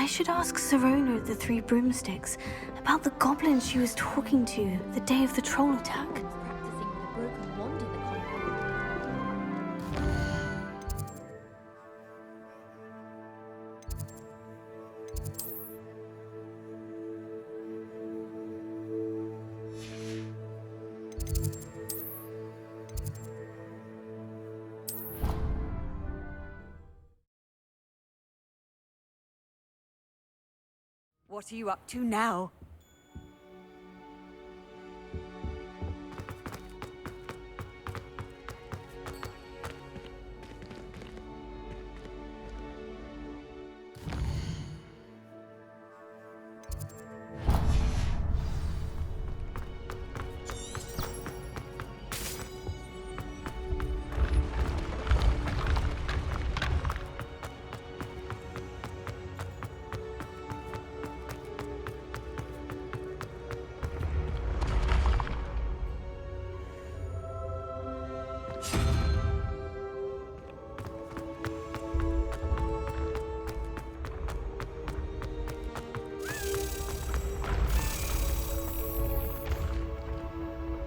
I should ask Serona of the Three Broomsticks about the goblin she was talking to the day of the troll attack. Practicing the broken wand in the convent. What are you up to now?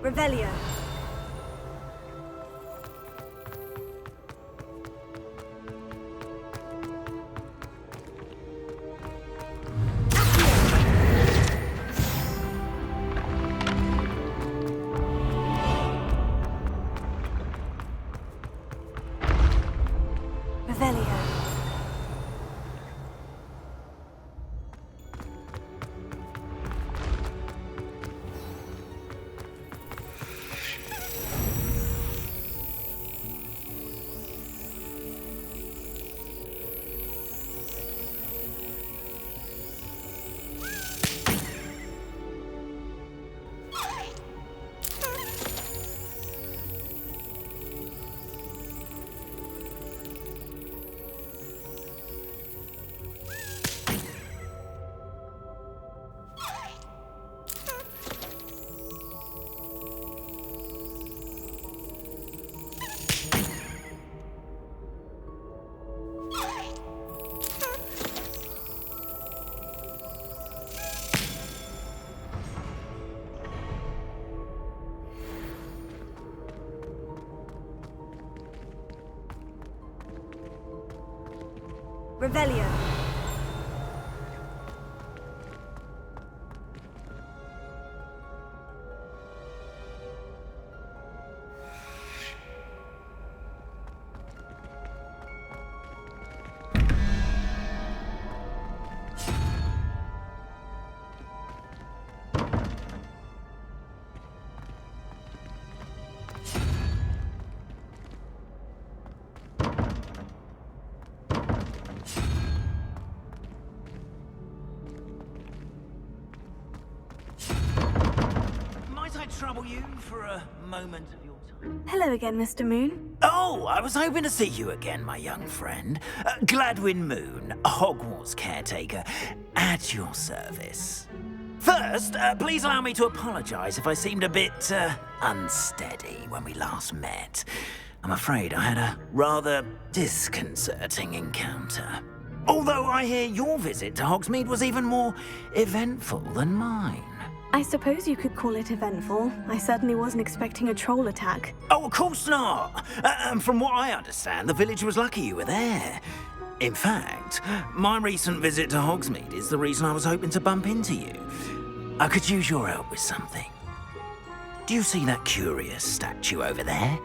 Revelio. Revelio. Revelio. Trouble you for a moment of your time? Hello again, Mr. Moon. Oh, I was hoping to see you again, my young friend. Gladwin Moon, Hogwarts caretaker, at your service. First, please allow me to apologize if I seemed a bit unsteady when we last met. I'm afraid I had a rather disconcerting encounter. Although I hear your visit to Hogsmeade was even more eventful than mine. I suppose you could call it eventful. I certainly wasn't expecting a troll attack. Oh, of course not. And from what I understand, the village was lucky you were there. In fact, my recent visit to Hogsmeade is the reason I was hoping to bump into you. I could use your help with something. Do you see that curious statue over there?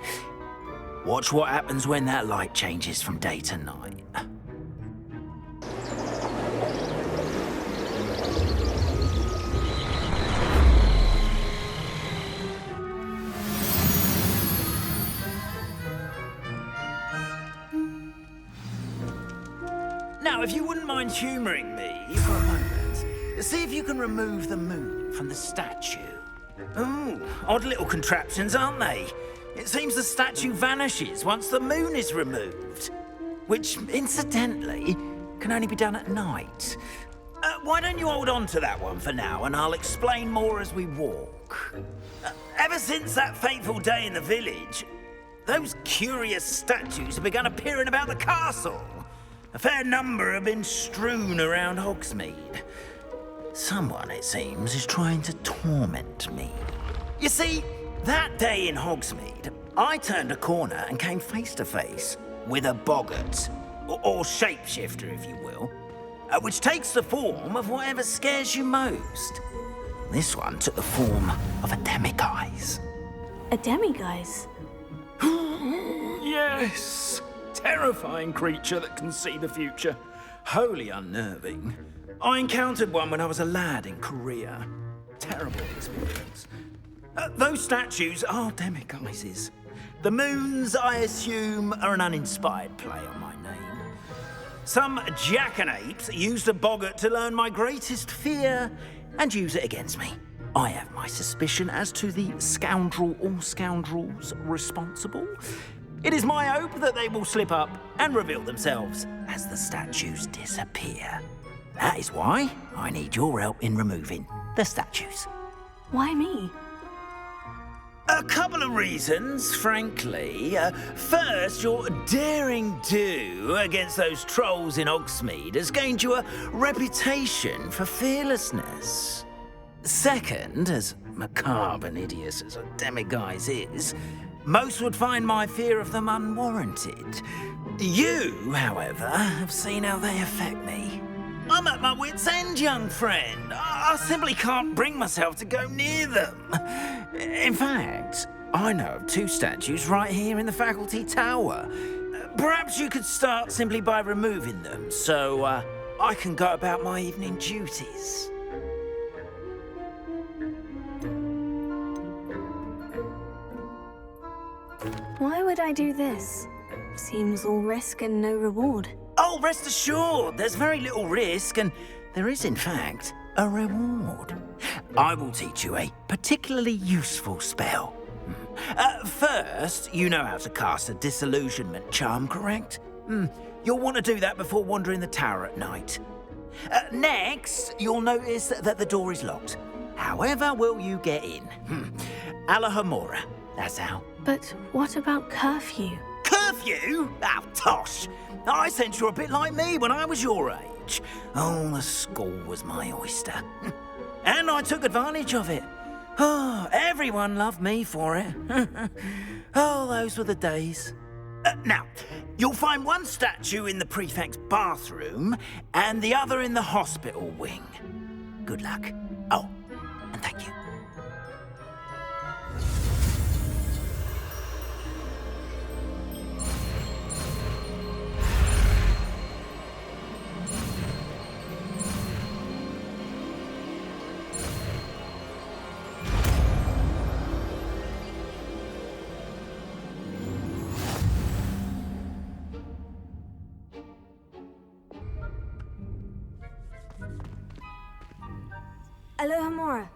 Watch what happens when that light changes from day to night. Now, if you wouldn't mind humouring me for a moment, see if you can remove the moon from the statue. Ooh, odd little contraptions, aren't they? It seems the statue vanishes once the moon is removed. Which, incidentally, can only be done at night. Why don't you hold on to that one for now, and I'll explain more as we walk. Ever since that fateful day in the village, those curious statues have begun appearing about the castle. A fair number have been strewn around Hogsmeade. Someone, it seems, is trying to torment me. You see, that day in Hogsmeade, I turned a corner and came face to face with a boggart, or shapeshifter, if you will, which takes the form of whatever scares you most. This one took the form of a demiguise. A demiguise? Yes! Terrifying creature that can see the future. Wholly unnerving. I encountered one when I was a lad in Korea. Terrible experience. Those statues are demiguises. The moons, I assume, are an uninspired play on my name. Some jackanapes used a boggart to learn my greatest fear and use it against me. I have my suspicion as to the scoundrel or scoundrels responsible. It is my hope that they will slip up and reveal themselves as the statues disappear. That is why I need your help in removing the statues. Why me? A couple of reasons, frankly. First, your daring do against those trolls in Hogsmeade has gained you a reputation for fearlessness. Second, as macabre and hideous as a demiguise is, most would find my fear of them unwarranted. You, however, have seen how they affect me. I'm at my wit's end, young friend. I simply can't bring myself to go near them. In fact, I know of 2 statues right here in the faculty tower. Perhaps you could start simply by removing them, so I can go about my evening duties. Why would I do this? Seems all risk and no reward. Oh, rest assured, there's very little risk, and there is, in fact, a reward. I will teach you a particularly useful spell. First, you know how to cast a disillusionment charm, correct? You'll want to do that before wandering the tower at night. Next, you'll notice that the door is locked. However will you get in? Alahomora, that's how. But what about curfew? Curfew? Oh, tosh. I sense you're a bit like me when I was your age. Oh, the school was my oyster. And I took advantage of it. Oh, everyone loved me for it. Oh, those were the days. Now, you'll find one statue in the prefect's bathroom and the other in the hospital wing. Good luck. Oh, and thank you. Alohomora.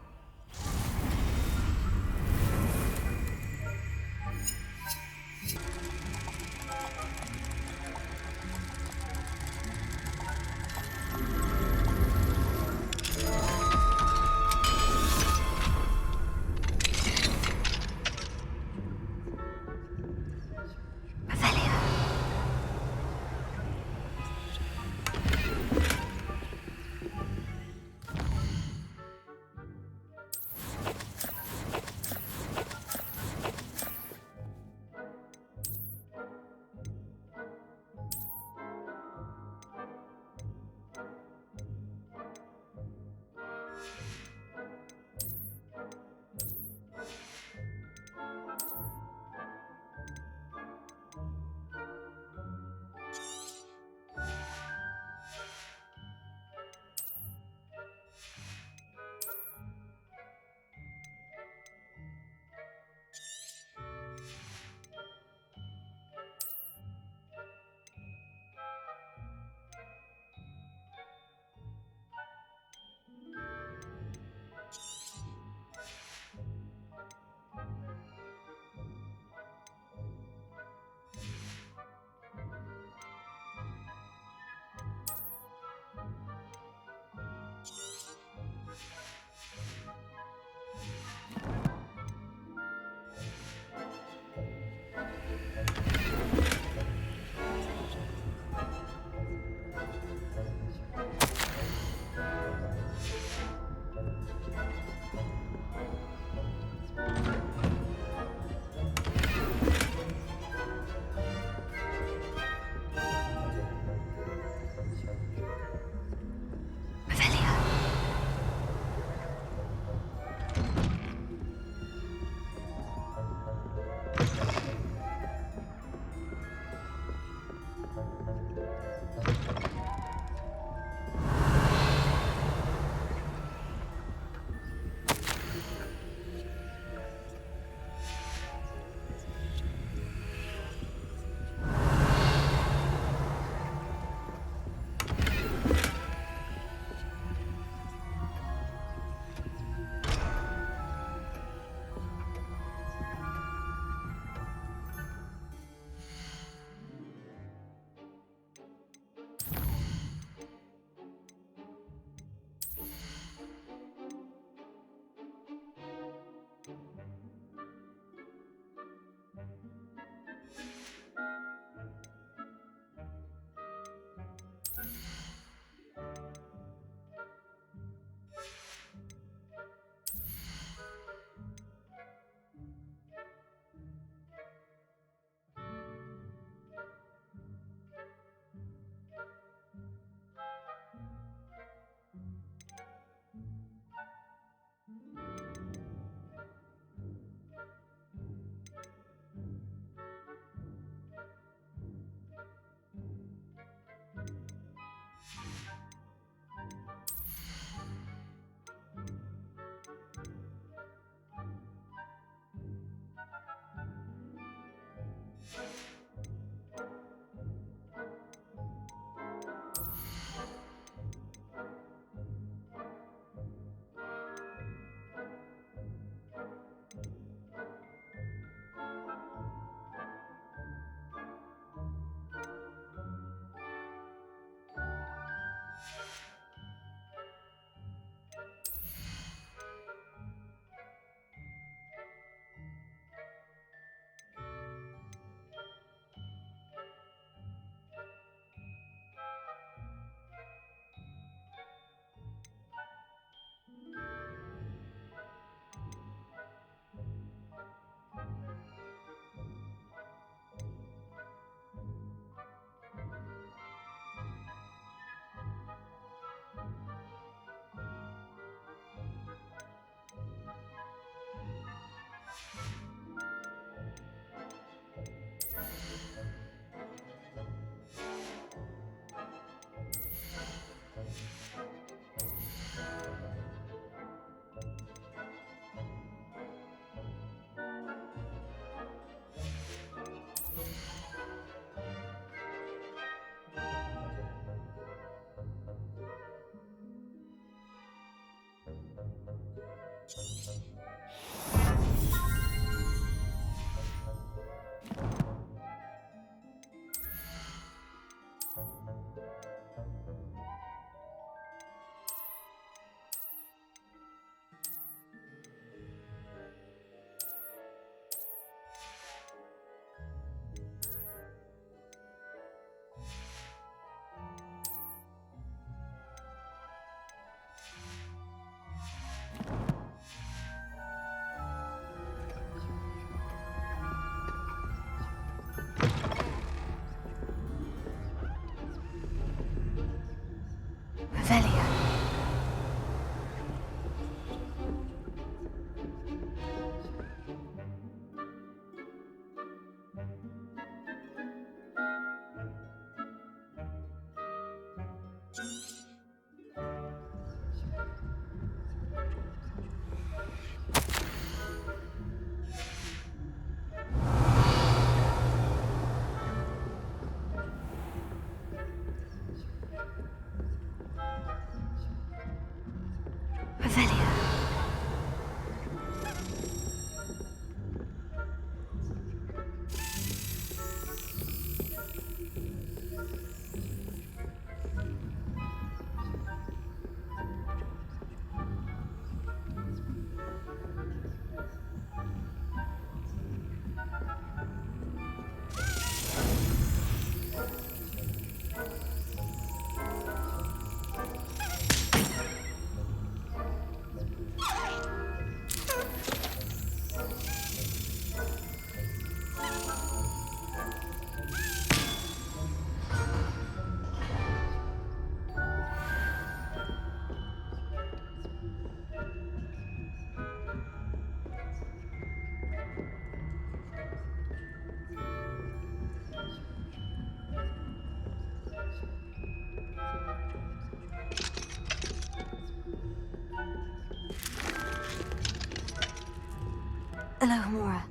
Alohomora.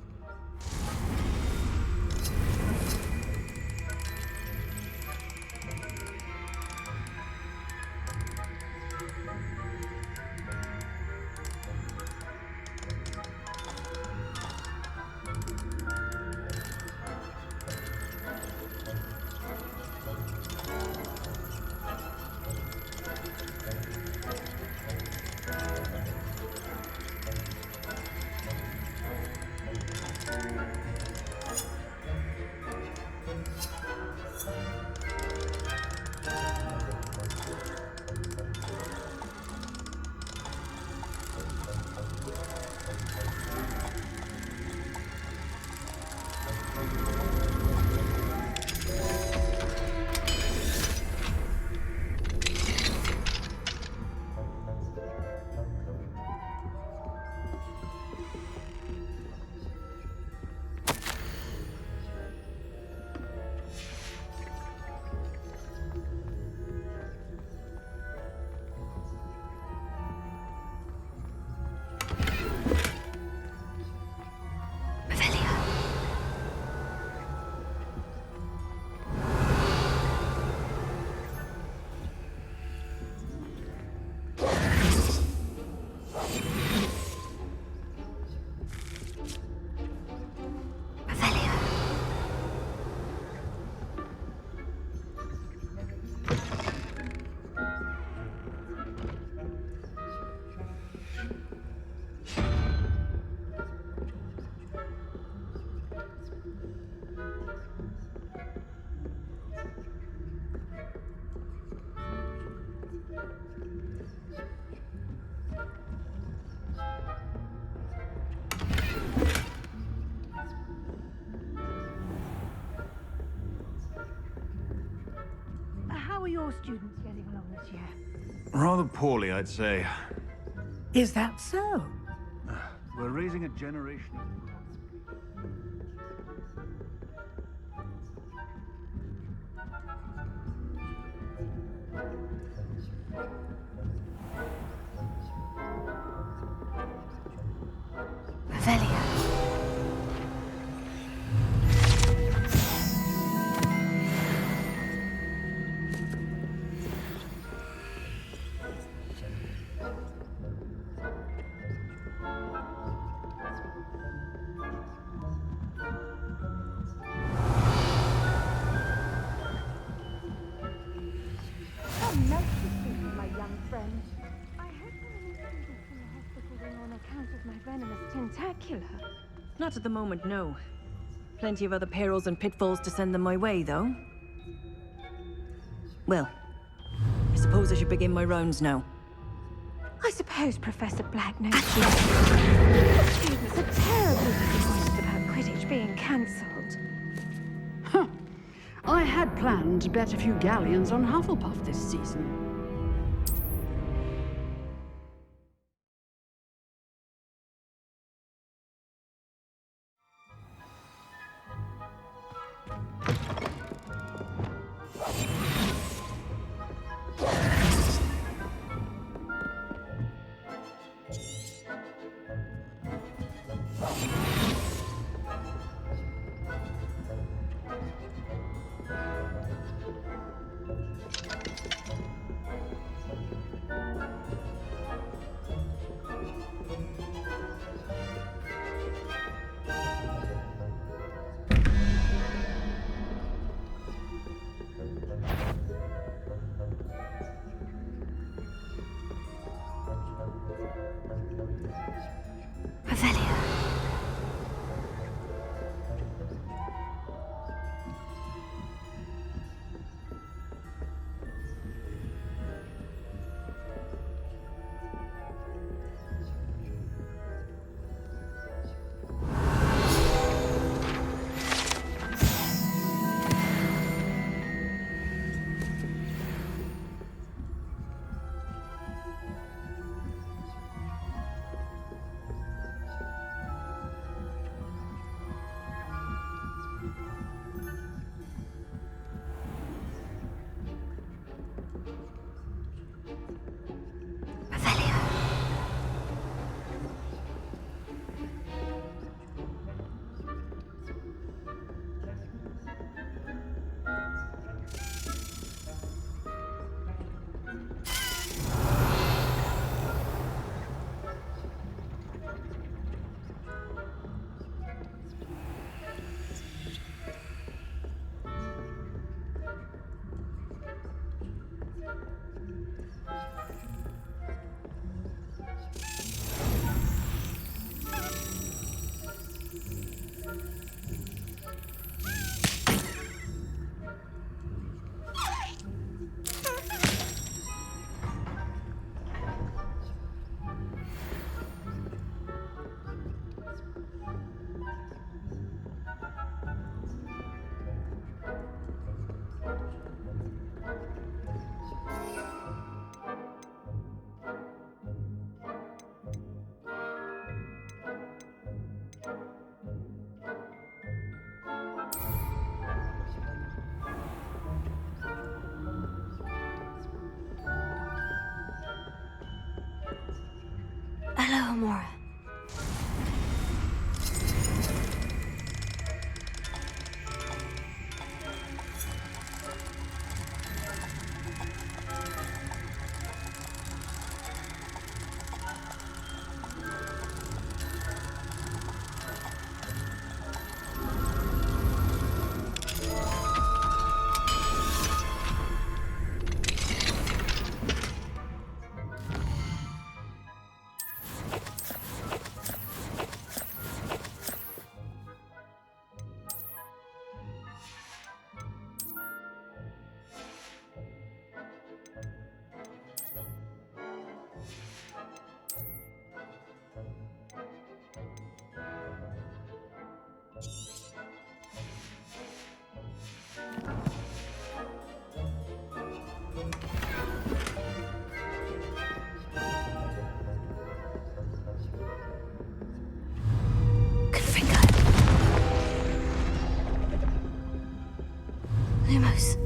How are your students getting along this year? Rather poorly, I'd say. Is that so? We're raising a generation. Revelia. My young friend. I hope there are no students in the hospital wing on account of my venomous tentacular. Not at the moment, no. Plenty of other perils and pitfalls to send them my way, though. Well, I suppose I should begin my rounds now. I suppose Professor Black knows the students are terribly disappointed about Quidditch being cancelled. I had planned to bet a few galleons on Hufflepuff this season. Alohomora. Lumos.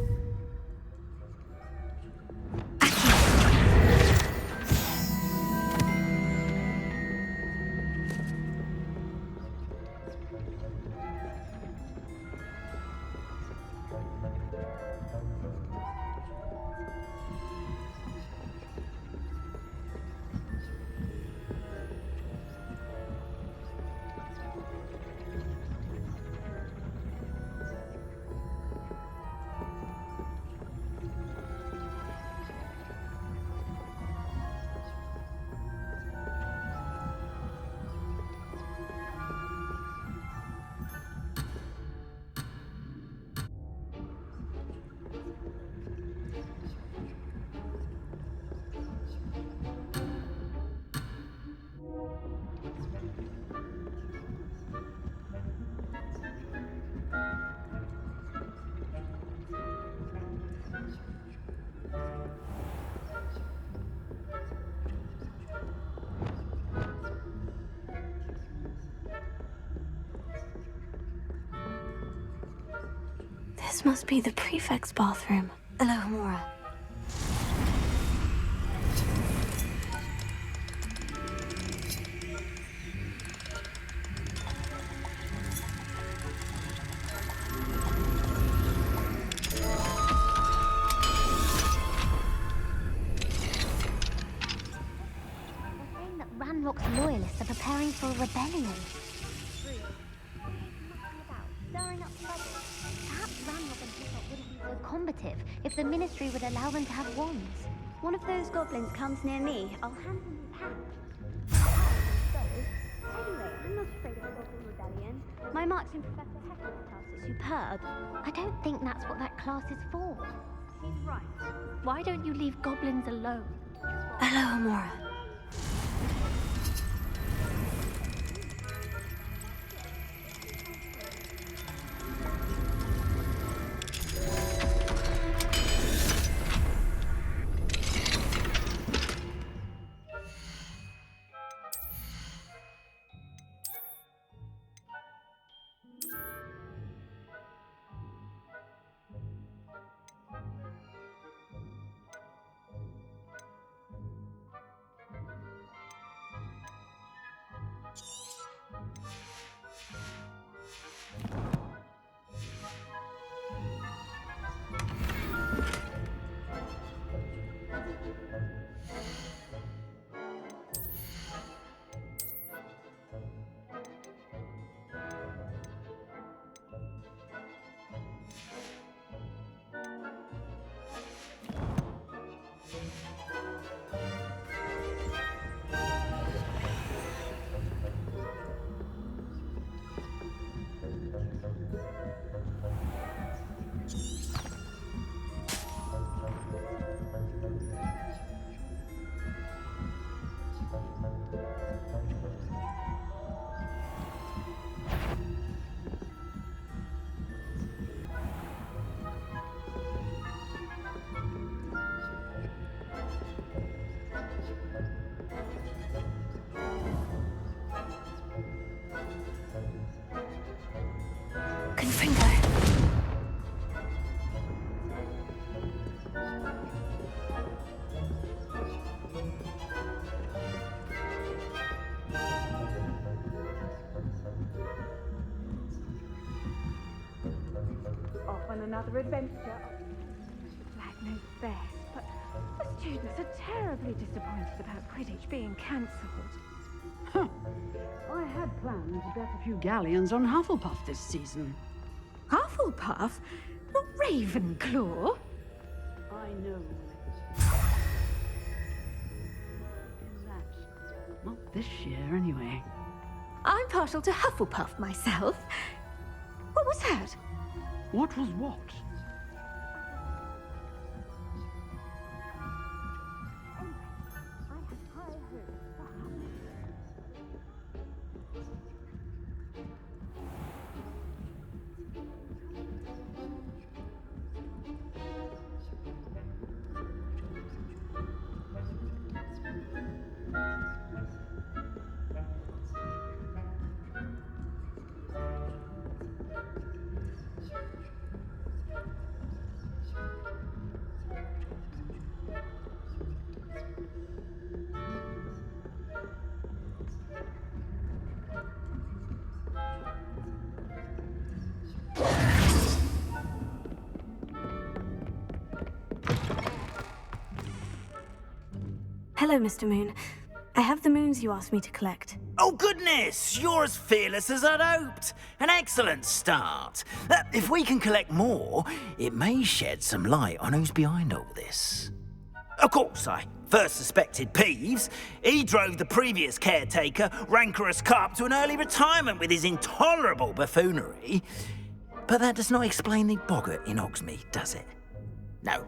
This must be the prefect's bathroom. Alohomora. Ranrock's loyalists are preparing for a rebellion. Stirring up trouble. Perhaps Ranrock and Hiccup wouldn't be so combative if the Ministry would allow them to have wands. One of those goblins comes near me, I'll hand him his hat. Anyway, I'm not afraid of a goblin rebellion. My marks in Professor Heckler's class are superb. I don't think that's what that class is for. He's right. Why don't you leave goblins alone? Alohomora. another adventure. Black knows best, but the students are terribly disappointed about Quidditch being cancelled. Huh. I had planned to bet a few galleons on Hufflepuff this season. Hufflepuff? Not Ravenclaw? I know. Not this year, anyway. I'm partial to Hufflepuff myself. What was that? What was what? Hello, Mr. Moon. I have the moons you asked me to collect. Oh, goodness! You're as fearless as I'd hoped. An excellent start. If we can collect more, it may shed some light on who's behind all this. Of course, I first suspected Peeves. He drove the previous caretaker, Rancorous Carp, to an early retirement with his intolerable buffoonery. But that does not explain the boggart in Hogsmeade, does it? No.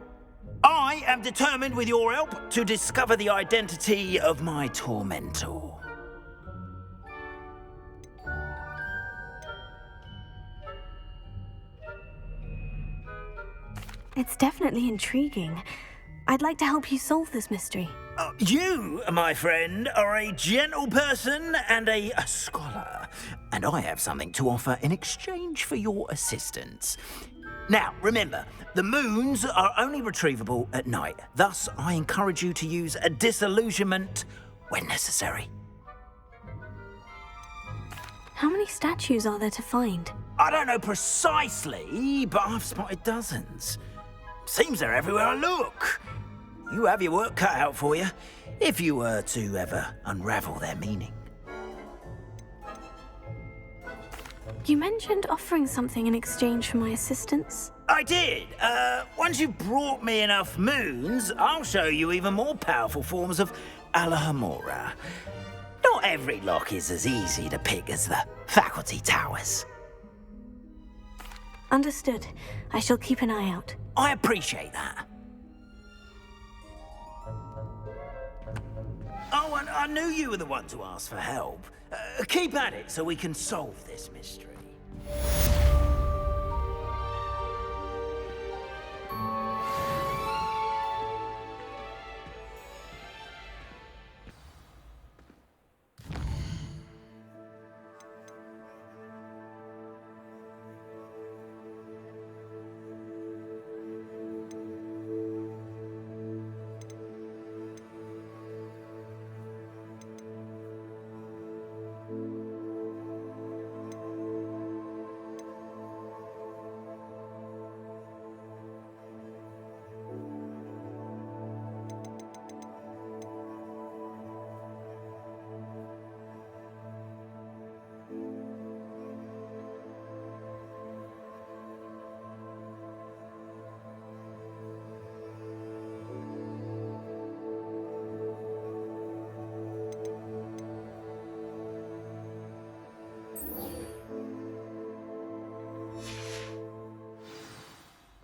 I am determined, with your help, to discover the identity of my tormentor. It's definitely intriguing. I'd like to help you solve this mystery. You, my friend, are a gentle person and a scholar, and I have something to offer in exchange for your assistance. Now, remember, the moons are only retrievable at night. Thus, I encourage you to use a disillusionment when necessary. How many statues are there to find? I don't know precisely, but I've spotted dozens. Seems they're everywhere I look. You have your work cut out for you, if you were to ever unravel their meaning. You mentioned offering something in exchange for my assistance. I did. Once you've brought me enough moons, I'll show you even more powerful forms of Alohomora. Not every lock is as easy to pick as the faculty towers. Understood. I shall keep an eye out. I appreciate that. Oh, and I knew you were the one to ask for help. Keep at it so we can solve this mystery.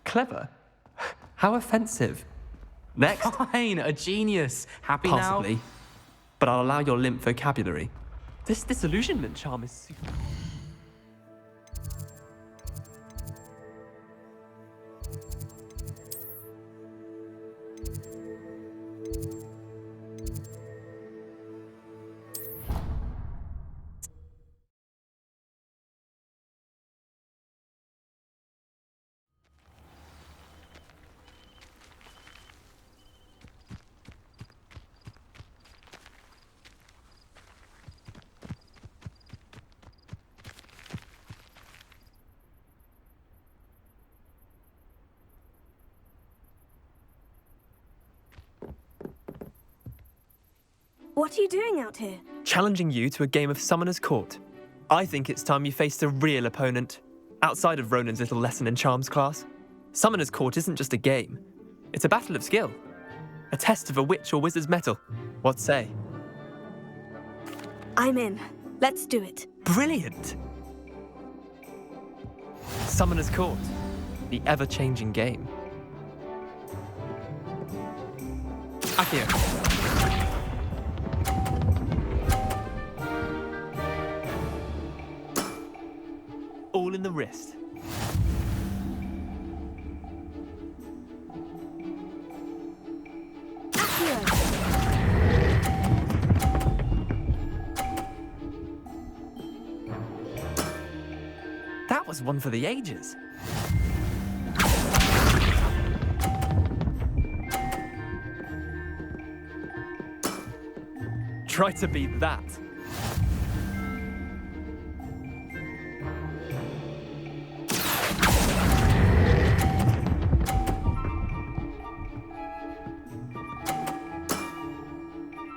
Clever? How offensive. Next. Fine, a genius. Happy Possibly. now? But I'll allow your limp vocabulary. This disillusionment charm is super... What are you doing out here? Challenging you to a game of Summoner's Court. I think it's time you faced a real opponent, outside of Ronan's little lesson in charms class. Summoner's Court isn't just a game. It's a battle of skill. A test of a witch or wizard's mettle. What say? I'm in. Let's do it. Brilliant! Summoner's Court. The ever-changing game. Akio. All in the wrist. That was one for the ages. Try to beat that.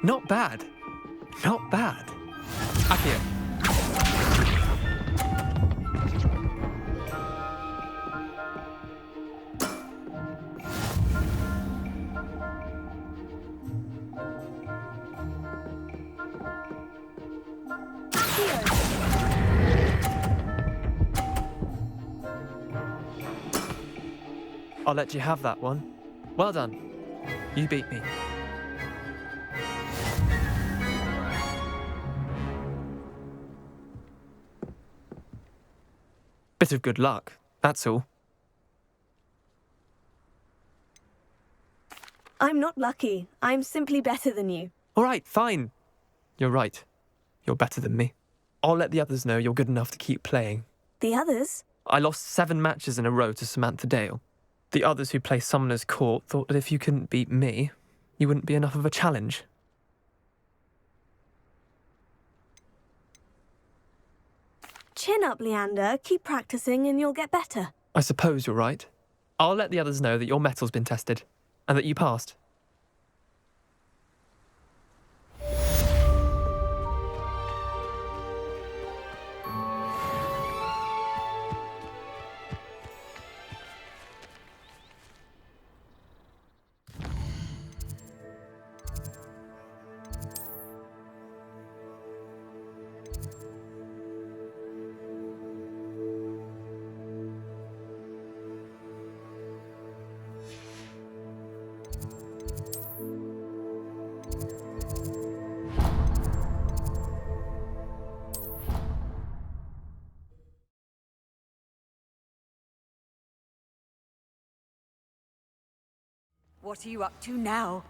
Not bad. Not bad. Akio. I'll let you have that one. Well done. You beat me. Bit of good luck, that's all. I'm not lucky. I'm simply better than you. All right, fine. You're right. You're better than me. I'll let the others know you're good enough to keep playing. The others? I lost 7 matches in a row to Samantha Dale. The others who play Summoner's Court thought that if you couldn't beat me, you wouldn't be enough of a challenge. Chin up, Leander. Keep practicing and you'll get better. I suppose you're right. I'll let the others know that your metal's been tested, and that you passed. What are you up to now?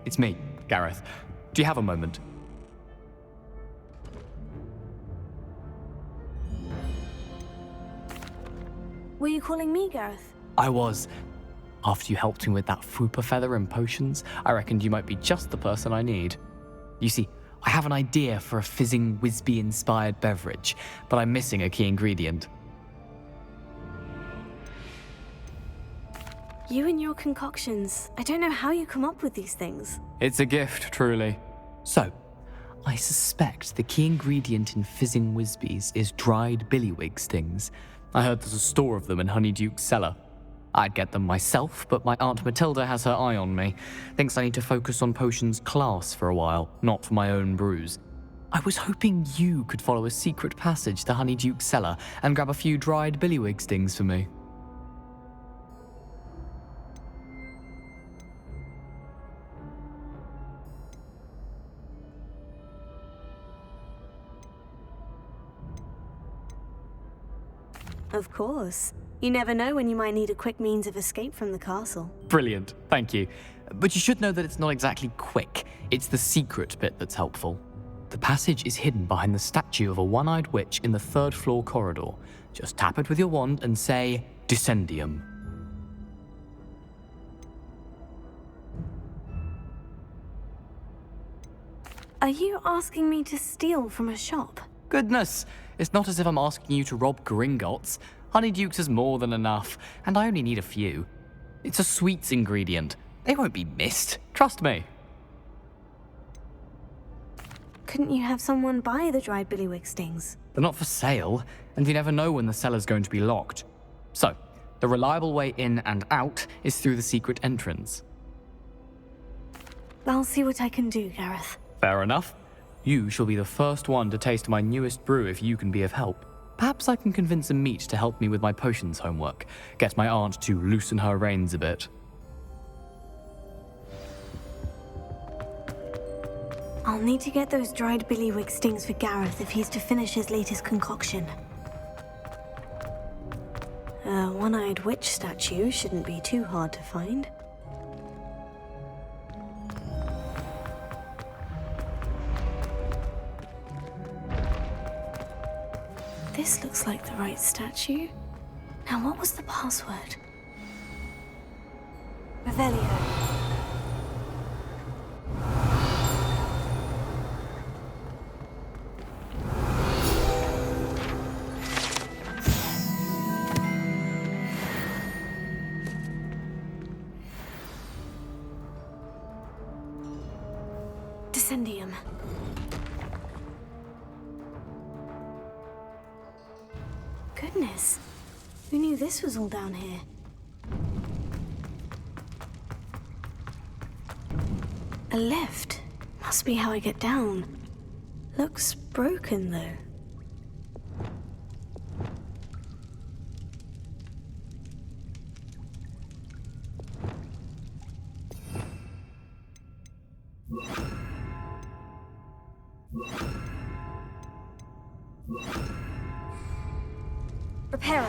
It's me, Gareth. Do you have a moment? Were you calling me, Gareth? I was. After you helped me with that Fupa feather and potions, I reckoned you might be just the person I need. You see, I have an idea for a fizzing Wisby-inspired beverage, but I'm missing a key ingredient. You and your concoctions. I don't know how you come up with these things. It's a gift, truly. So, I suspect the key ingredient in fizzing Wisbies is dried billywig stings. I heard there's a store of them in Honeyduke's cellar. I'd get them myself, but my Aunt Matilda has her eye on me. Thinks I need to focus on potions class for a while, not for my own brews. I was hoping you could follow a secret passage to Honeyduke's cellar and grab a few dried billywig stings for me. Of course. You never know when you might need a quick means of escape from the castle. Brilliant, thank you. But you should know that it's not exactly quick. It's the secret bit that's helpful. The passage is hidden behind the statue of a one-eyed witch in the 3rd floor corridor. Just tap it with your wand and say, Descendium. Are you asking me to steal from a shop? Goodness, it's not as if I'm asking you to rob Gringotts. Honeydukes is more than enough, and I only need a few. It's a sweets ingredient. They won't be missed. Trust me. Couldn't you have someone buy the dried billywig stings? They're not for sale, and you never know when the cellar's going to be locked. So, the reliable way in and out is through the secret entrance. I'll see what I can do, Gareth. Fair enough. You shall be the first one to taste my newest brew if you can be of help. Perhaps I can convince a meat to help me with my potions homework. Get my aunt to loosen her reins a bit. I'll need to get those dried billywig stings for Gareth if he's to finish his latest concoction. A one-eyed witch statue shouldn't be too hard to find. This looks like the right statue. Now, what was the password? Revelio. Descendium. Goodness, who knew this was all down here? A lift. Must be how I get down. Looks broken though. Reparo.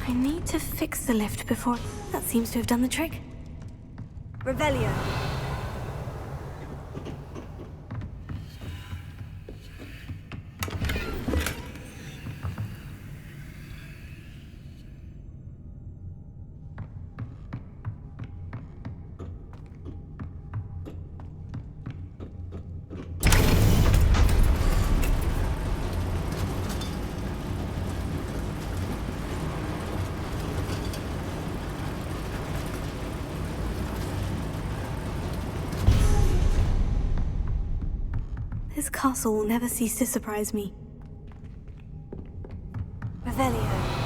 I need to fix the lift before... That seems to have done the trick. Revelio. This castle will never cease to surprise me. Revelio.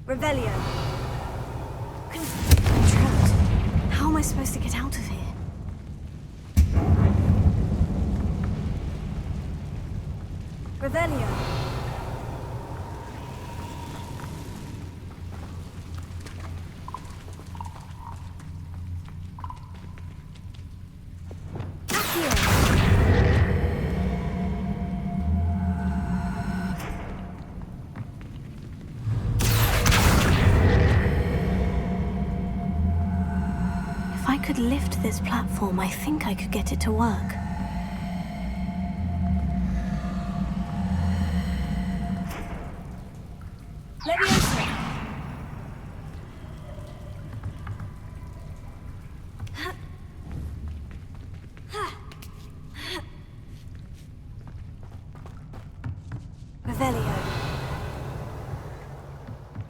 Revelio. I'm trapped. How am I supposed to get out of here? Revelio. If I could lift this platform, I think I could get it to work.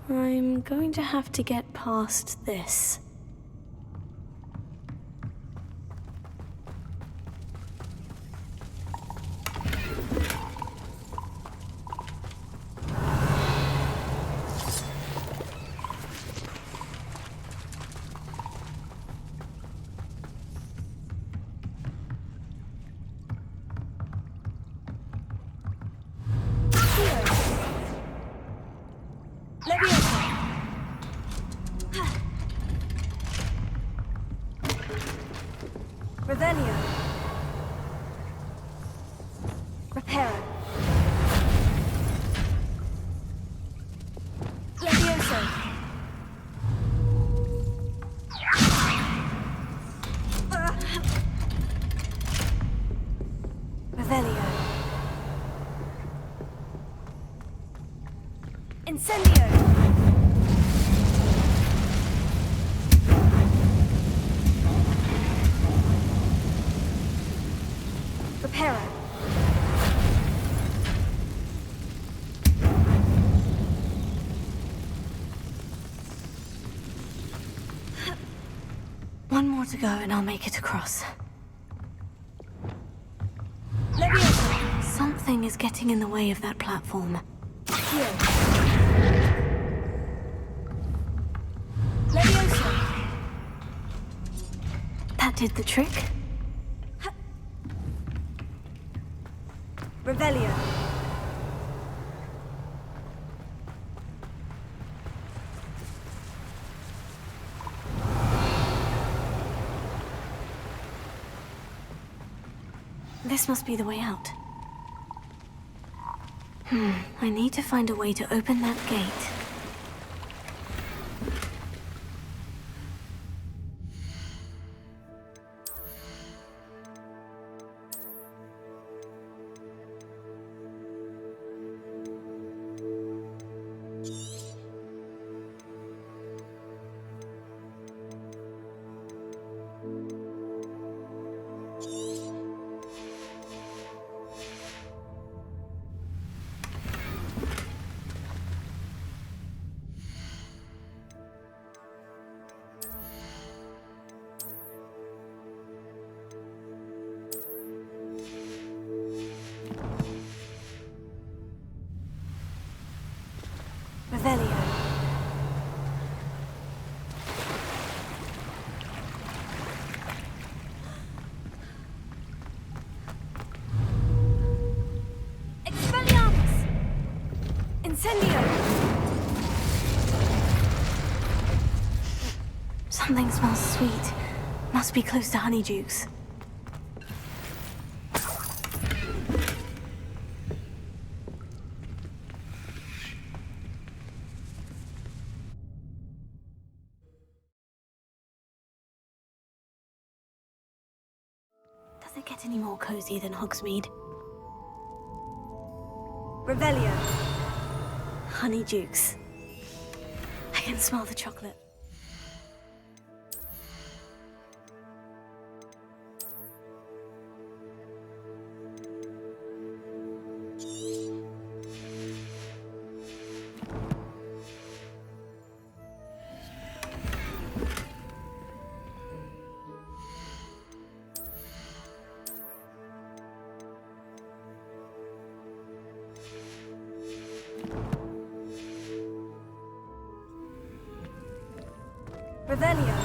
I'm going to have to get past this. One more to go and I'll make it across. Something is getting in the way of that platform. That did the trick. Revelio. This must be the way out. I need to find a way to open that gate. Something smells sweet. Must be close to honeydukes. Does it get any more cozy than Hogsmeade? Revelio. Honeydukes. I can smell the chocolate. Revelio.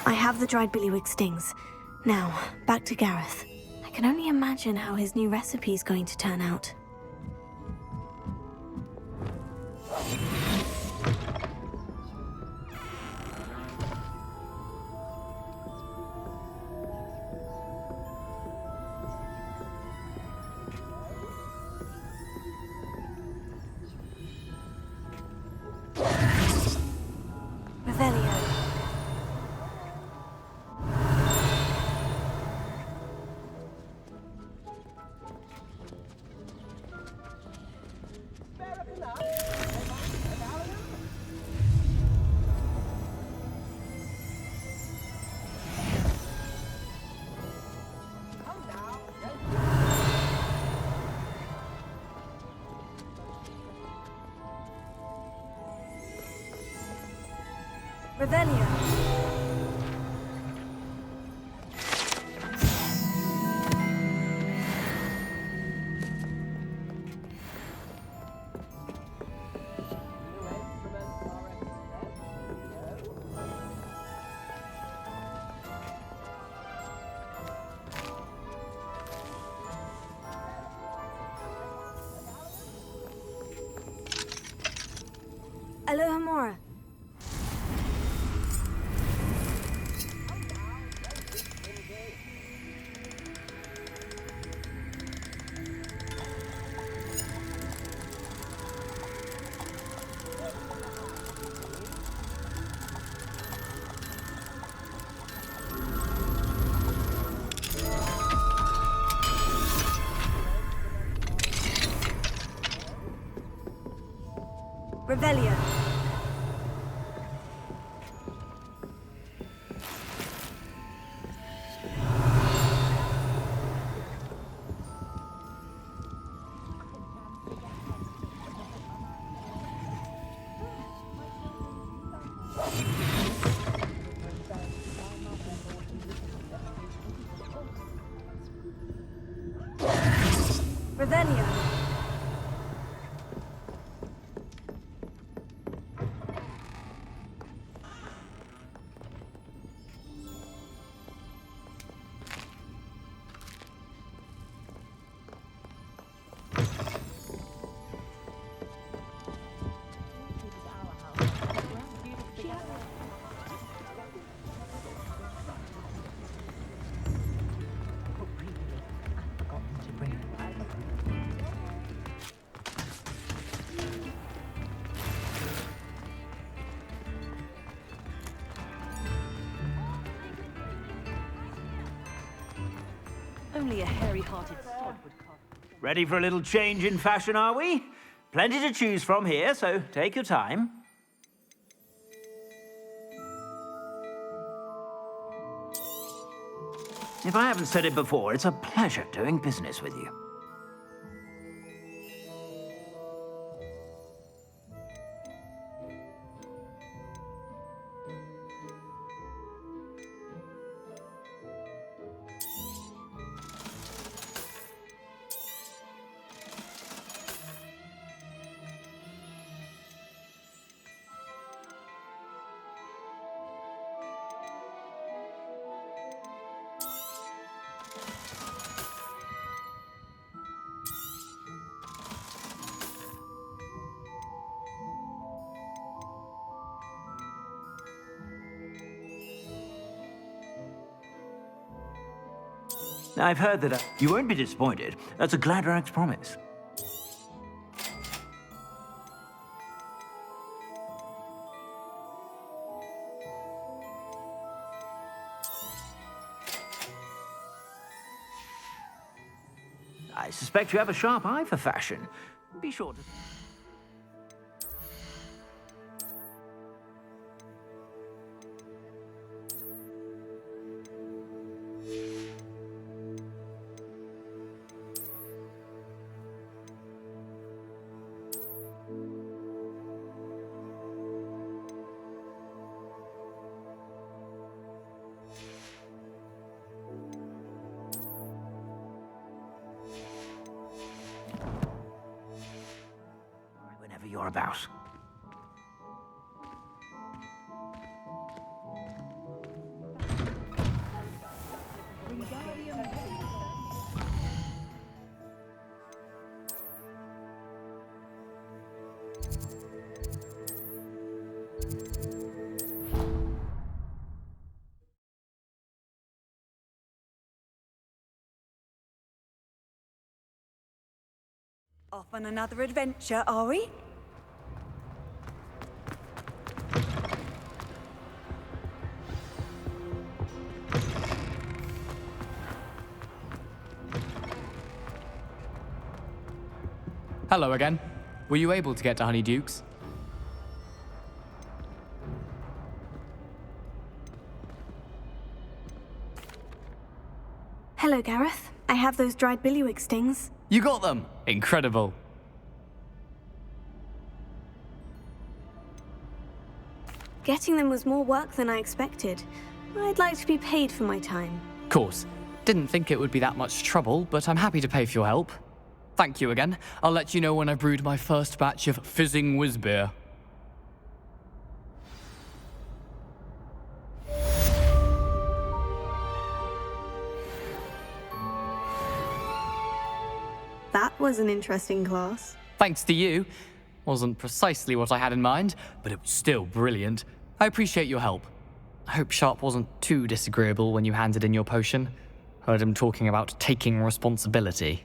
I have the dried billywig stings. Now, back to Gareth. I can only imagine how his new recipe is going to turn out. Revelio. Alohomora. Revelio. Revelio. Only a hairy-hearted sod would come. Ready for a little change in fashion, are we? Plenty to choose from here, so take your time. If I haven't said it before, it's a pleasure doing business with you. I've heard that you won't be disappointed. That's a Gladrag's promise. I suspect you have a sharp eye for fashion. Be sure to... Whenever you're about. Off on another adventure, are we? Hello again. Were you able to get to Honeyduke's? Hello, Gareth. I have those dried billywig stings. You got them! Incredible. Getting them was more work than I expected. I'd like to be paid for my time. Of course. Didn't think it would be that much trouble, but I'm happy to pay for your help. Thank you again. I'll let you know when I've brewed my first batch of fizzing whiz-beer. That was an interesting class. Thanks to you. Wasn't precisely what I had in mind, but it was still brilliant. I appreciate your help. I hope Sharp wasn't too disagreeable when you handed in your potion. Heard him talking about taking responsibility.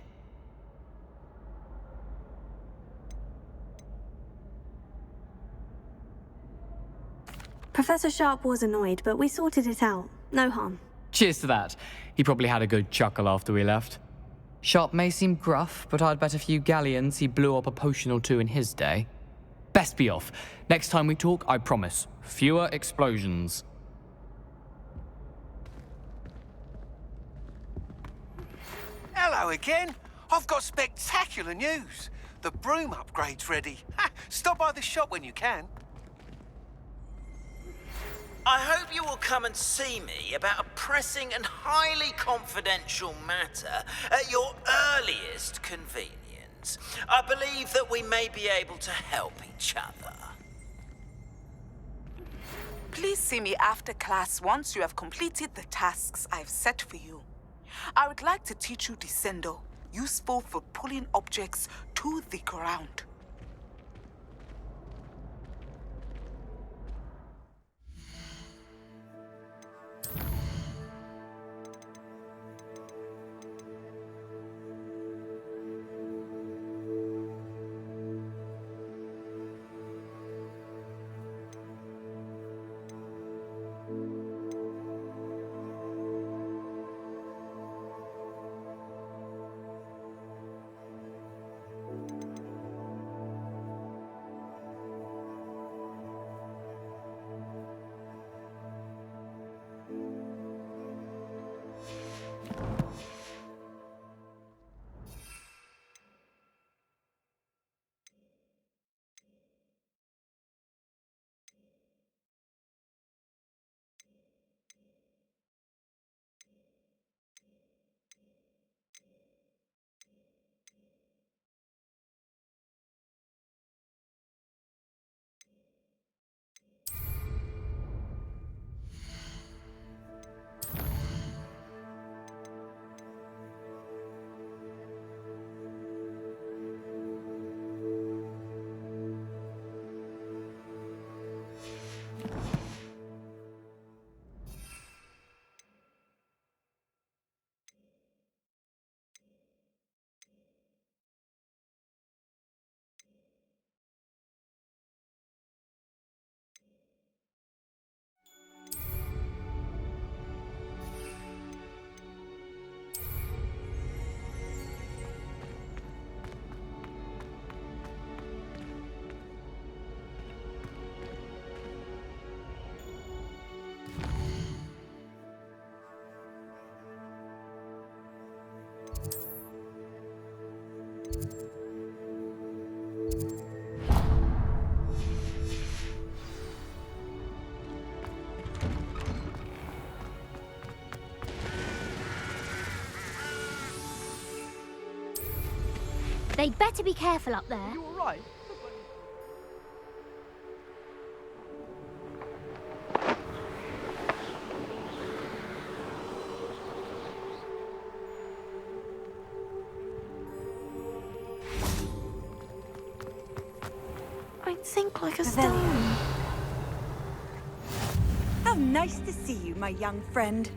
Professor Sharp was annoyed, but we sorted it out. No harm. Cheers to that. He probably had a good chuckle after we left. Sharp may seem gruff, but I'd bet a few galleons he blew up a potion or two in his day. Best be off. Next time we talk, I promise, fewer explosions. Hello again. I've got spectacular news. The broom upgrade's ready. Ha, stop by the shop when you can. I hope you will come and see me about a pressing and highly confidential matter at your earliest convenience. I believe that we may be able to help each other. Please see me after class once you have completed the tasks I've set for you. I would like to teach you Descendo, useful for pulling objects to the ground. They'd better be careful up there. You all right? I'd sink like a stone. How nice to see you, my young friend.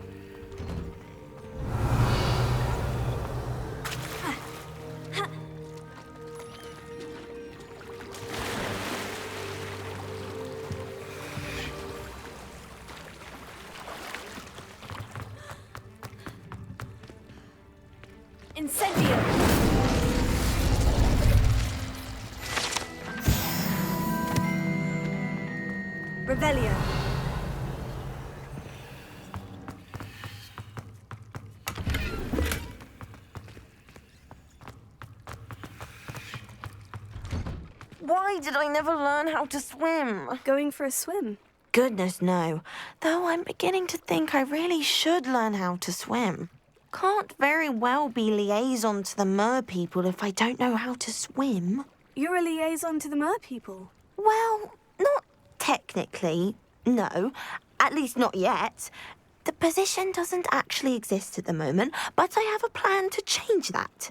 Incendio! Revelio! Why did I never learn how to swim? Going for a swim. Goodness, no. Though I'm beginning to think I really should learn how to swim. Can't very well be liaison to the mer people if I don't know how to swim. You're a liaison to the mer people? Well, not technically, no. At least not yet. The position doesn't actually exist at the moment, but I have a plan to change that.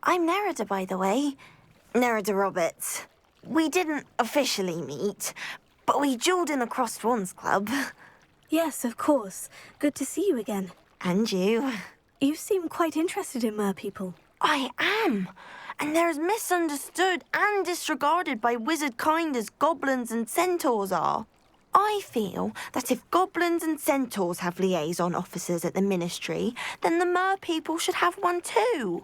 I'm Nerida, by the way. Nerida Roberts. We didn't officially meet, but we duelled in the Crossed Wands Club. Yes, of course. Good to see you again. And you. You seem quite interested in mer people. I am. And they're as misunderstood and disregarded by wizard kind as goblins and centaurs are. I feel that if goblins and centaurs have liaison officers at the Ministry, then the mer people should have one too.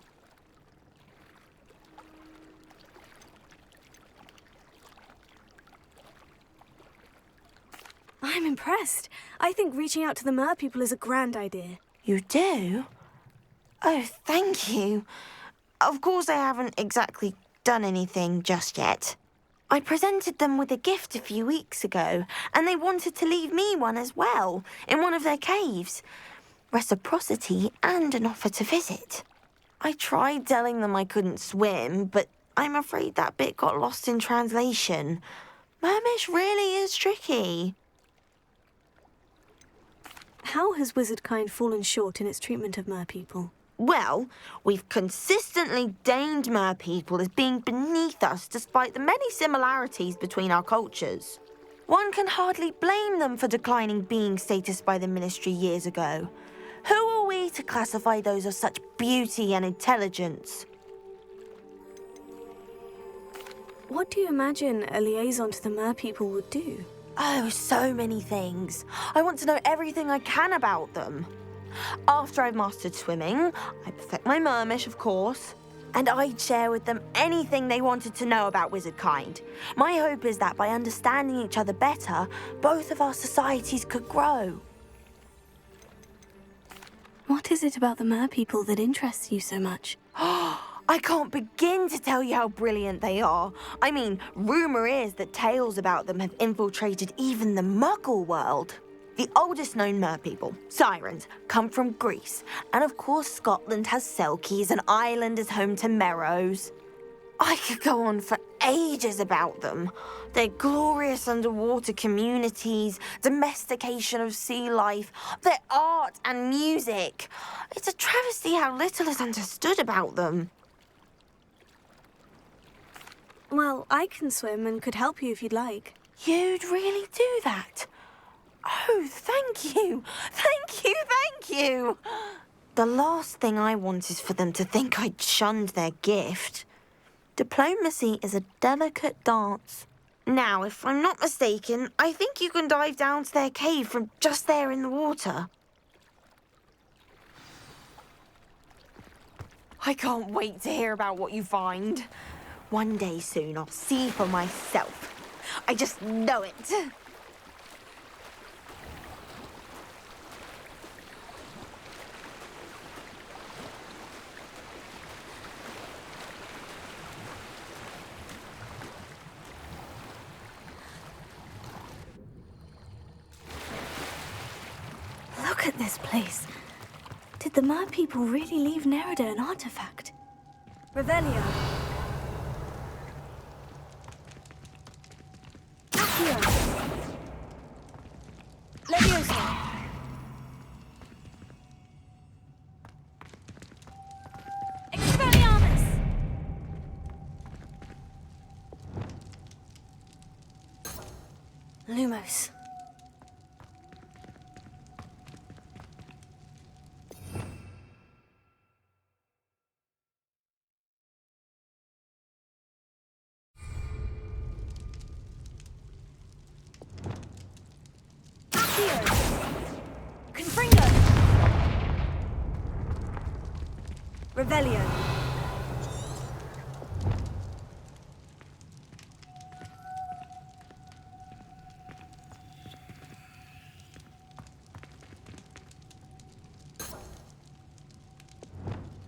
I'm impressed. I think reaching out to the mer people is a grand idea. You do? Oh, thank you. Of course I haven't exactly done anything just yet. I presented them with a gift a few weeks ago, and they wanted to leave me one as well, in one of their caves. Reciprocity and an offer to visit. I tried telling them I couldn't swim, but I'm afraid that bit got lost in translation. Mermish really is tricky. How has wizardkind fallen short in its treatment of mer people? Well, we've consistently deemed mer people as being beneath us despite the many similarities between our cultures. One can hardly blame them for declining being status by the Ministry years ago. Who are we to classify those of such beauty and intelligence? What do you imagine a liaison to the mer people would do? Oh, so many things. I want to know everything I can about them. After I've mastered swimming, I perfect my mermish, of course, and I'd share with them anything they wanted to know about wizardkind. My hope is that by understanding each other better, both of our societies could grow. What is it about the mer people that interests you so much? I can't begin to tell you how brilliant they are. I mean, rumour is that tales about them have infiltrated even the Muggle world. The oldest known mer people, sirens, come from Greece. And of course Scotland has Selkies and Ireland is home to Merrows. I could go on for ages about them. Their glorious underwater communities, domestication of sea life, their art and music. It's a travesty how little is understood about them. Well, I can swim and could help you if you'd like. You'd really do that? Oh, thank you. Thank you, thank you. The last thing I want is for them to think I'd shunned their gift. Diplomacy is a delicate dance. Now, if I'm not mistaken, I think you can dive down to their cave from just there in the water. I can't wait to hear about what you find. One day soon, I'll see for myself. I just know it. Look at this place. Did the mer people really leave Nerida an artifact? Revelio. Leviosa. Expelliarmus. Lumos. Revelio.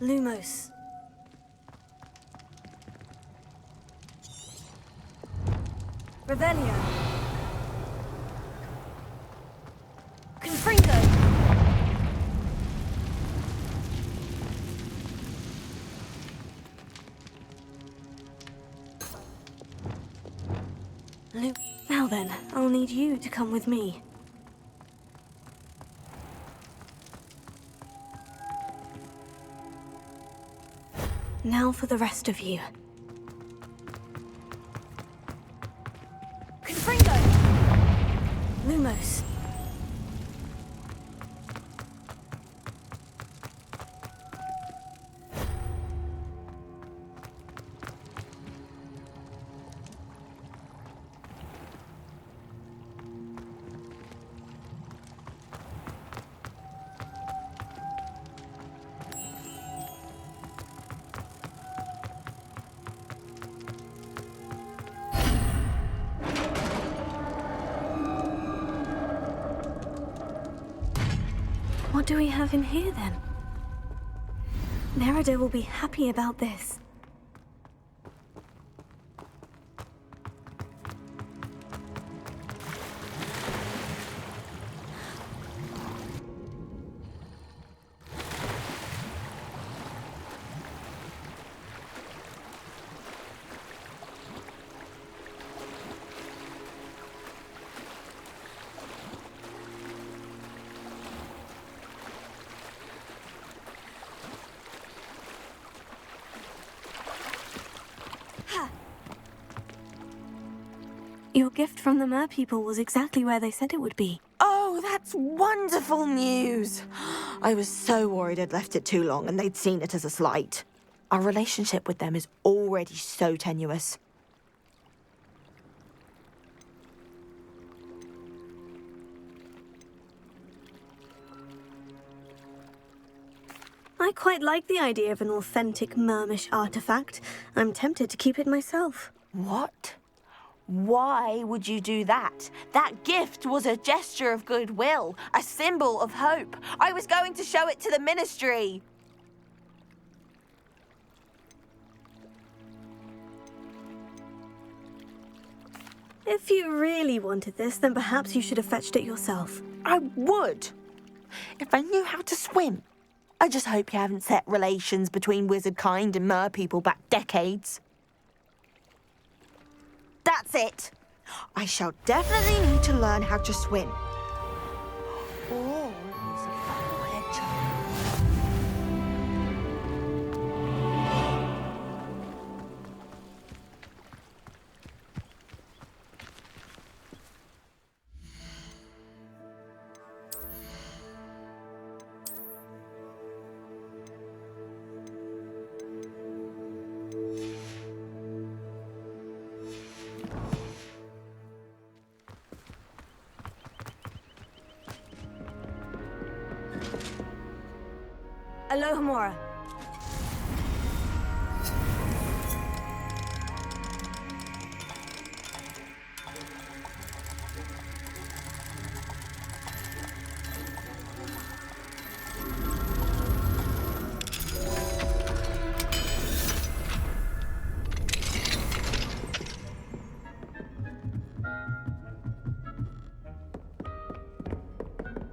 Lumos. Revelio. Now then, I'll need you to come with me. Now for the rest of you. Confringo! Lumos. What do we have in here, then? Merida will be happy about this. Your gift from the Mer people was exactly where they said it would be. Oh, that's wonderful news. I was so worried I'd left it too long and they'd seen it as a slight. Our relationship with them is already so tenuous. I quite like the idea of an authentic Mermish artifact. I'm tempted to keep it myself. What? Why would you do that? That gift was a gesture of goodwill, a symbol of hope. I was going to show it to the Ministry. If you really wanted this, then perhaps you should have fetched it yourself. I would, if I knew how to swim. I just hope you haven't set relations between wizard kind and mer people back decades. That's it. I shall definitely need to learn how to swim. Oh, it's a bubblehead child. Alohomora.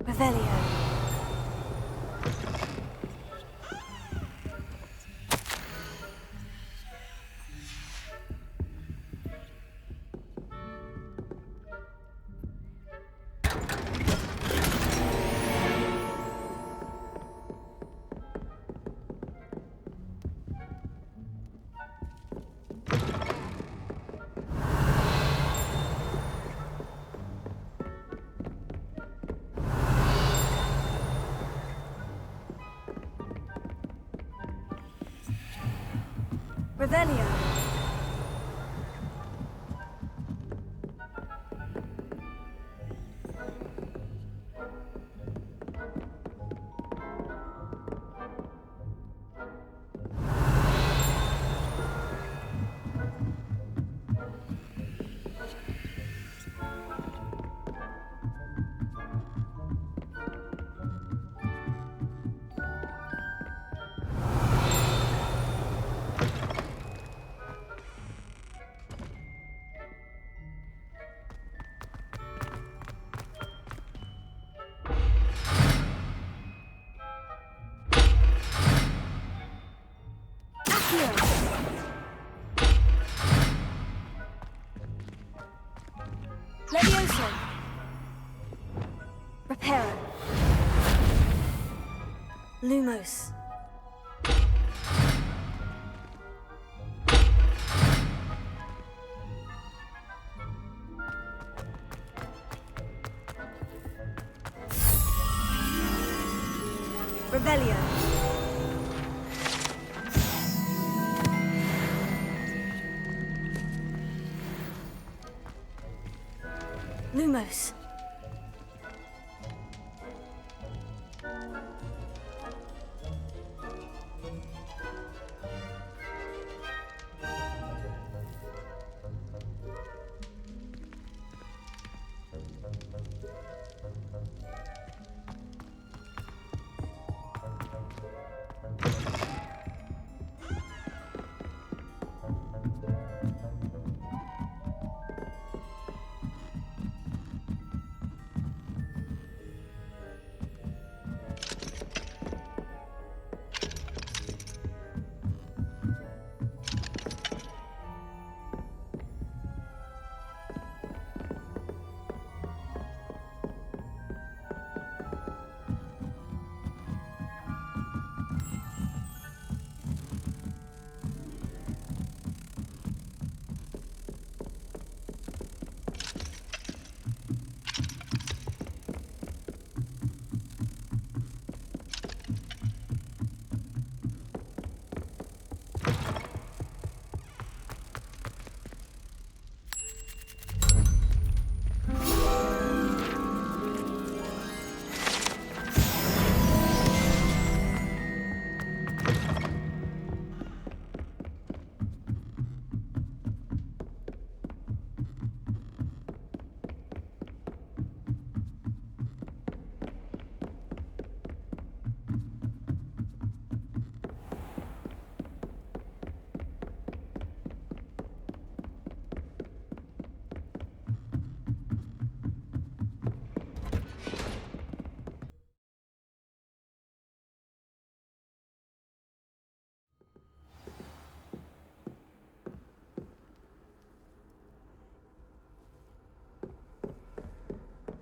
Revelio. Revelio. Levioso. Reparo. Lumos. Revelio. Lumos.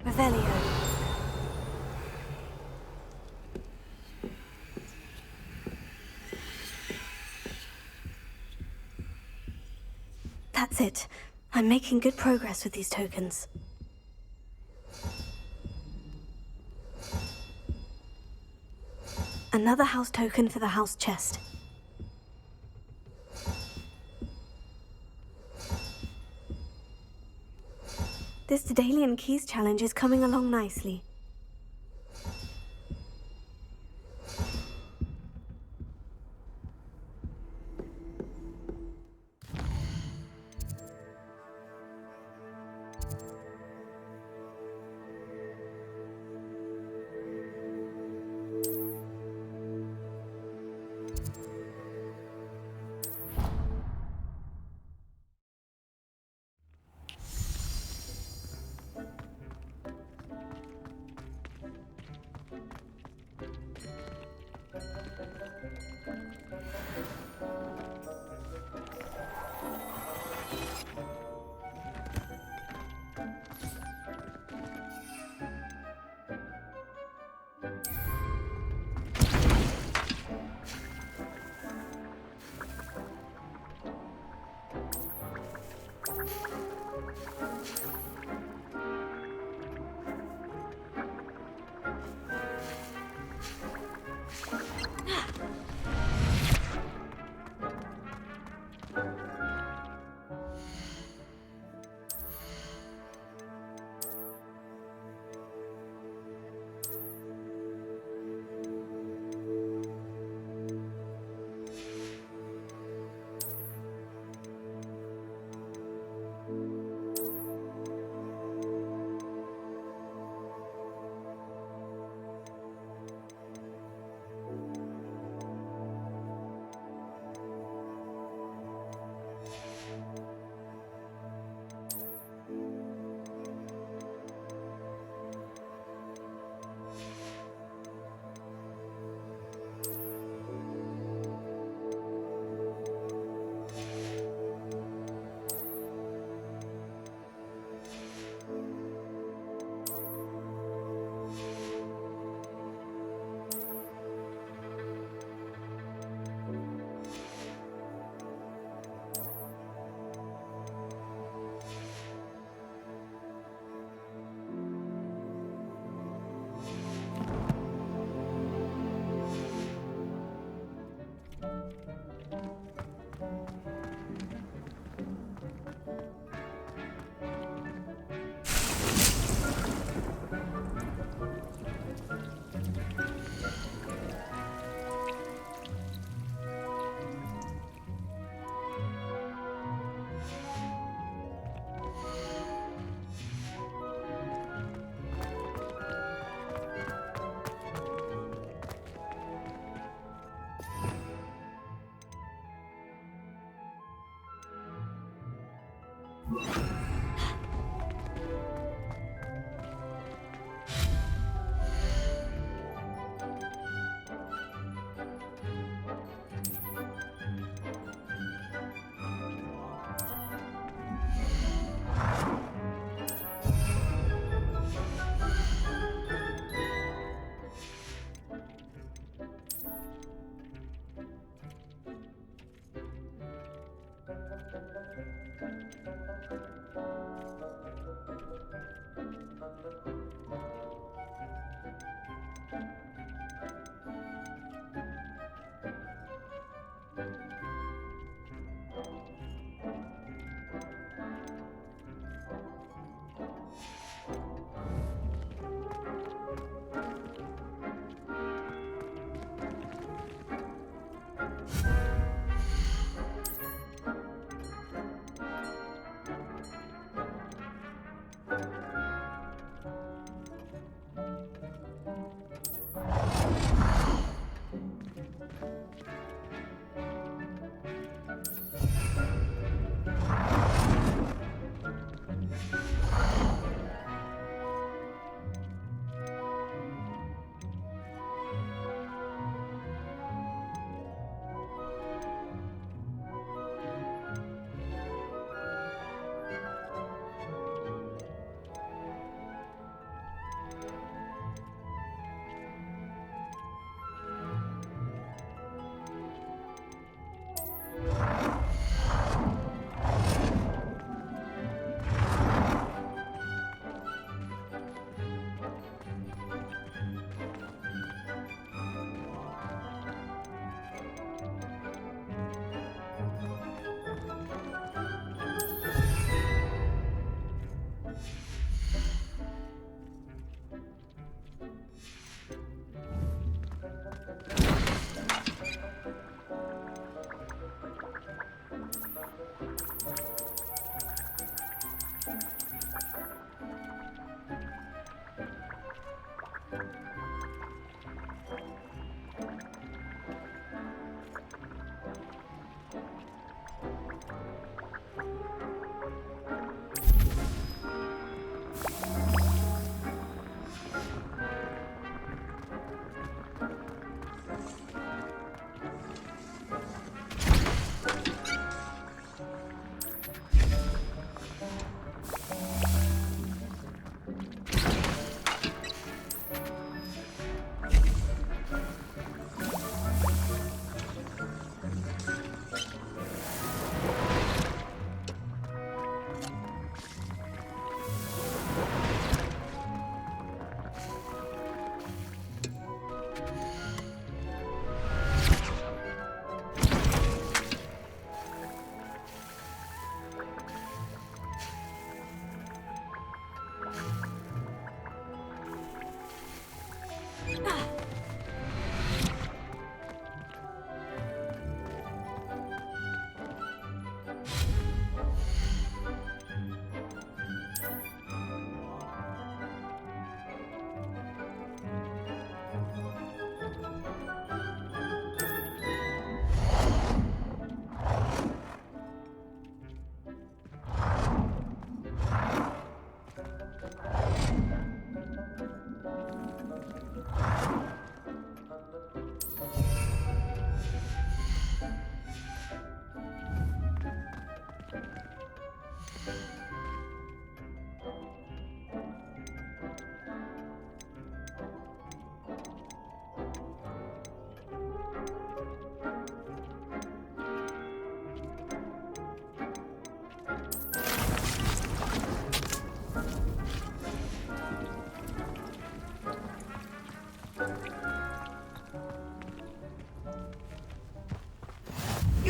Revelio. That's it. I'm making good progress with these tokens. Another house token for the house chest. This Daedalian Keys challenge is coming along nicely.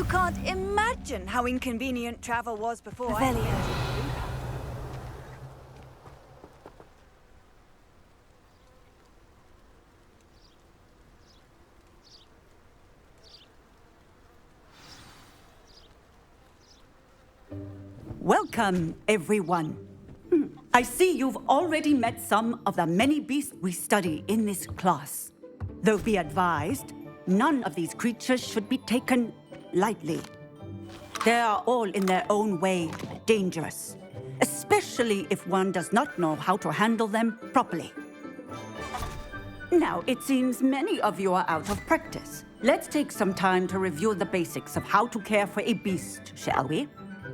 You can't imagine how inconvenient travel was before I Revelio. met you. Welcome, everyone. I see you've already met some of the many beasts we study in this class. Though be advised, none of these creatures should be taken lightly. They are all in their own way dangerous, especially if one does not know how to handle them properly. Now, it seems many of you are out of practice. Let's take some time to review the basics of how to care for a beast, shall we?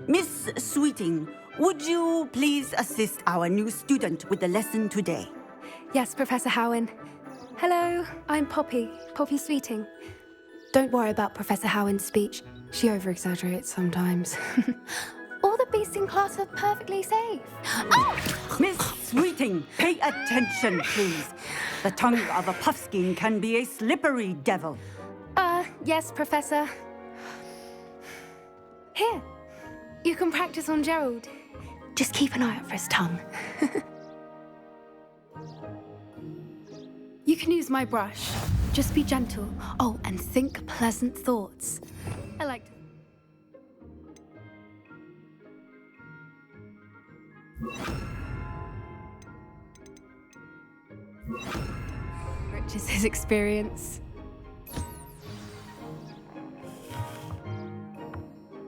Miss Sweeting, would you please assist our new student with the lesson today? Yes, Professor Howen. Hello, I'm Poppy Sweeting. Don't worry about Professor Howen's speech. She over-exaggerates sometimes. All the beasts in class are perfectly safe. Oh! Miss Sweeting, pay attention, please. The tongue of a puffskein can be a slippery devil. Yes, Professor. Here, you can practice on Gerald. Just keep an eye out for his tongue. You can use my brush. Just be gentle. Oh, and think pleasant thoughts. I like to... Riches his experience.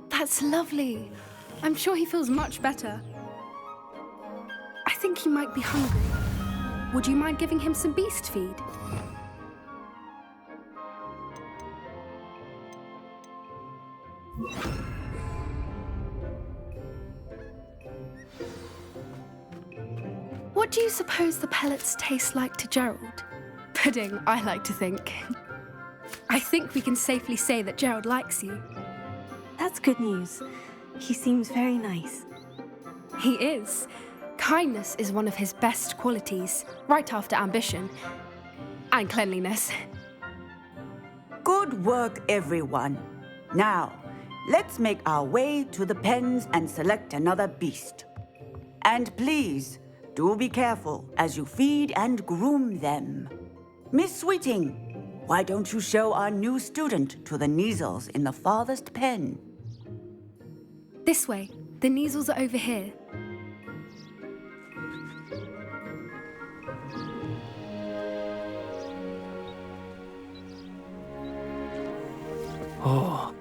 That's lovely. I'm sure he feels much better. I think he might be hungry. Would you mind giving him some beast feed? What do you suppose the pellets taste like to Gerald? Pudding, I like to think. I think we can safely say that Gerald likes you. That's good news. He seems very nice. He is. Kindness is one of his best qualities, right after ambition and cleanliness. Good work, everyone. Now, let's make our way to the pens and select another beast. And please, do be careful as you feed and groom them. Miss Sweeting, why don't you show our new student to the Neasels in the farthest pen? This way. The Neasels are over here. Oh,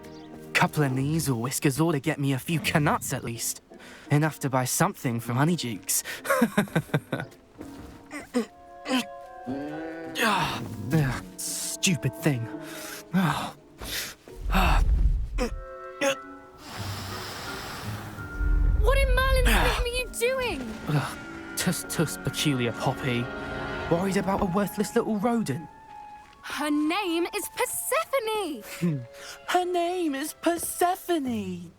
couple of Neasel whiskers ought to get me a few Canuts at least. Enough to buy something from Honeydukes. Stupid thing. What in Merlin's name are you doing? Tuss, peculiar Poppy. Worried about a worthless little rodent. Her name is Persephone! Her name is Persephone!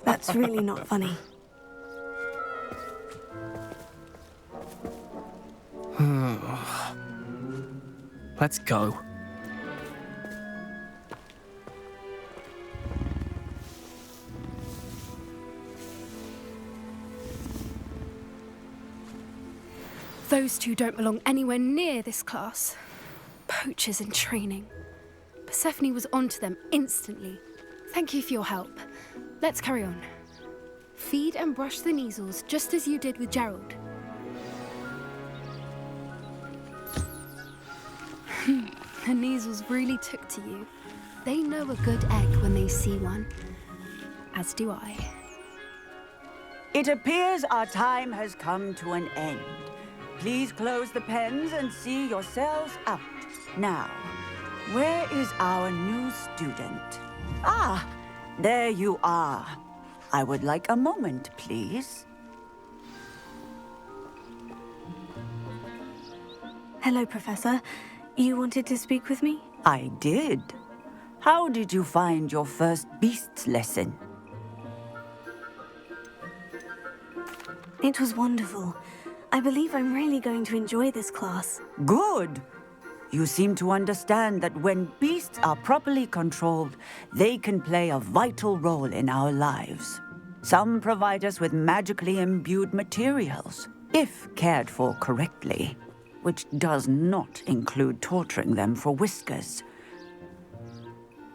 That's really not funny. Let's go. Those two don't belong anywhere near this class. Poachers in training. Persephone was onto them instantly. Thank you for your help. Let's carry on. Feed and brush the Neasels just as you did with Gerald. The Neasels really took to you. They know a good egg when they see one. As do I. It appears our time has come to an end. Please close the pens and see yourselves out. Now, where is our new student? Ah, there you are. I would like a moment, please. Hello, Professor. You wanted to speak with me? I did. How did you find your first beasts lesson? It was wonderful. I believe I'm really going to enjoy this class. Good. You seem to understand that when beasts are properly controlled, they can play a vital role in our lives. Some provide us with magically imbued materials, if cared for correctly, which does not include torturing them for whiskers.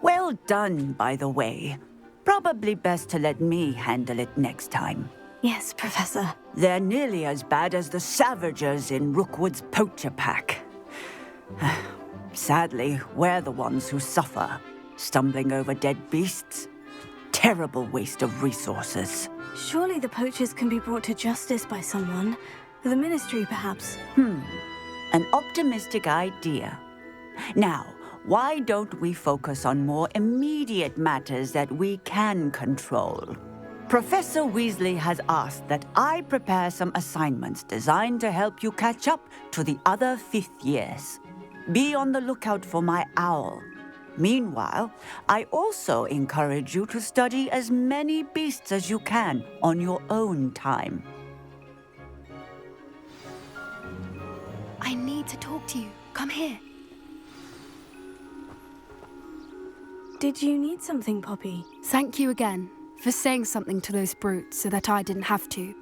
Well done, by the way. Probably best to let me handle it next time. Yes, Professor. They're nearly as bad as the Savagers in Rookwood's poacher pack. Sadly, we're the ones who suffer, stumbling over dead beasts. Terrible waste of resources. Surely the poachers can be brought to justice by someone. The Ministry, perhaps. An optimistic idea. Now, why don't we focus on more immediate matters that we can control? Professor Weasley has asked that I prepare some assignments designed to help you catch up to the other 5th years. Be on the lookout for my owl. Meanwhile, I also encourage you to study as many beasts as you can on your own time. I need to talk to you. Come here. Did you need something, Poppy? Thank you again for saying something to those brutes so that I didn't have to.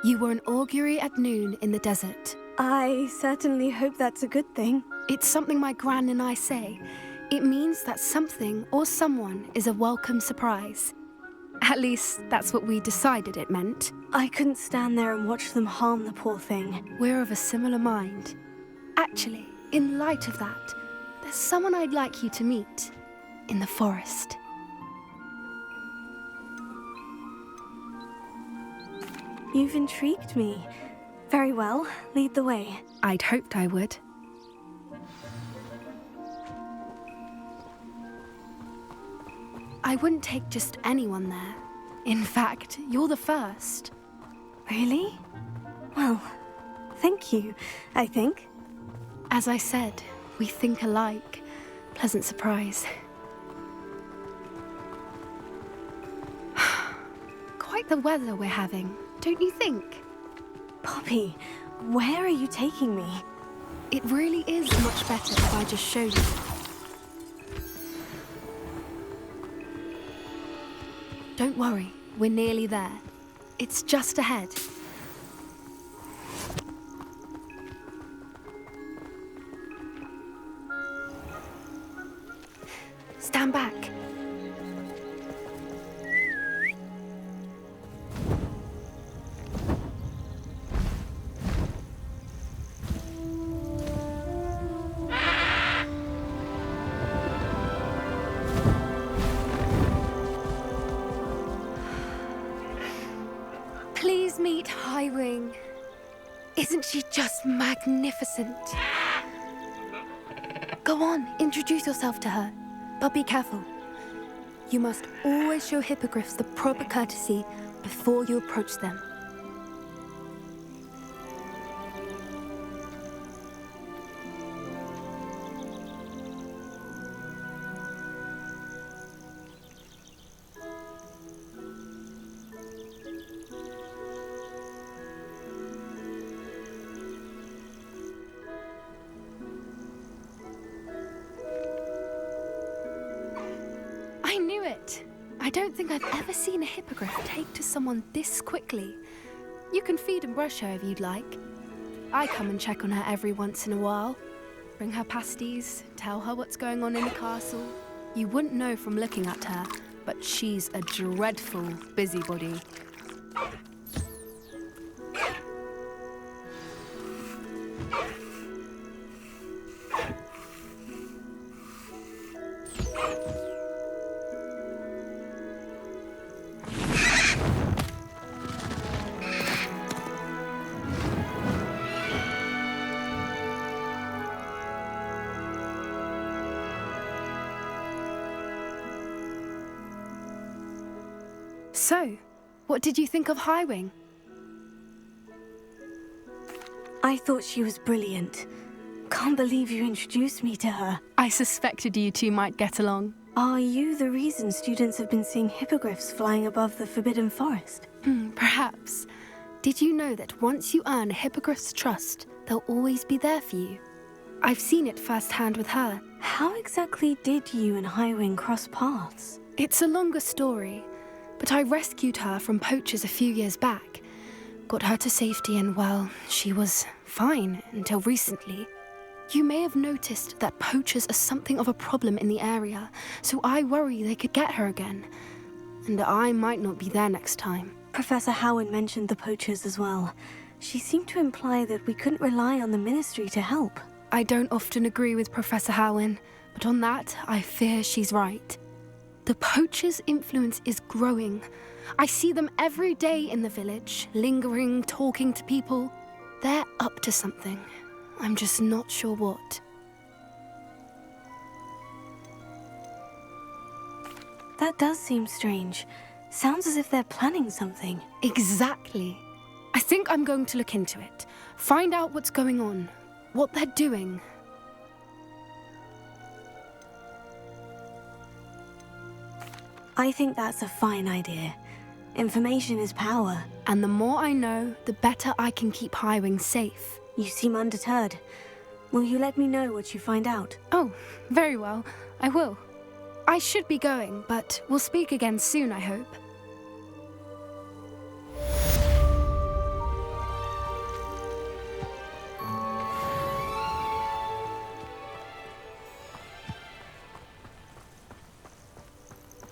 You were an augury at noon in the desert. I certainly hope that's a good thing. It's something my gran and I say. It means that something or someone is a welcome surprise. At least, that's what we decided it meant. I couldn't stand there and watch them harm the poor thing. We're of a similar mind. Actually, in light of that, there's someone I'd like you to meet in the forest. You've intrigued me. Very well, lead the way. I'd hoped I would. I wouldn't take just anyone there. In fact, you're the first. Really? Well, thank you, I think. As I said, we think alike. Pleasant surprise. Quite the weather we're having, don't you think? Poppy, where are you taking me? It really is much better if I just show you. Don't worry, we're nearly there. It's just ahead. Stand back. Please meet Highwing. Isn't she just magnificent? Go on, introduce yourself to her. But be careful. You must always show hippogriffs the proper courtesy before you approach them. I knew it! I don't think I've ever seen a hippogriff take to someone this quickly. You can feed and brush her if you'd like. I come and check on her every once in a while. Bring her pasties, tell her what's going on in the castle. You wouldn't know from looking at her, but she's a dreadful busybody. So, what did you think of Highwing? I thought she was brilliant. Can't believe you introduced me to her. I suspected you two might get along. Are you the reason students have been seeing hippogriffs flying above the Forbidden Forest? Perhaps. Did you know that once you earn a hippogriff's trust, they'll always be there for you? I've seen it firsthand with her. How exactly did you and Highwing cross paths? It's a longer story, but I rescued her from poachers a few years back. Got her to safety and, well, she was fine until recently. You may have noticed that poachers are something of a problem in the area, so I worry they could get her again. And I might not be there next time. Professor Howard mentioned the poachers as well. She seemed to imply that we couldn't rely on the Ministry to help. I don't often agree with Professor Howin, but on that, I fear she's right. The poachers' influence is growing. I see them every day in the village, lingering, talking to people. They're up to something. I'm just not sure what. That does seem strange. Sounds as if they're planning something. Exactly. I think I'm going to look into it. Find out what's going on. What they're doing. I think that's a fine idea. Information is power. And the more I know, the better I can keep Highwing safe. You seem undeterred. Will you let me know what you find out? Oh, very well. I will. I should be going, but we'll speak again soon, I hope.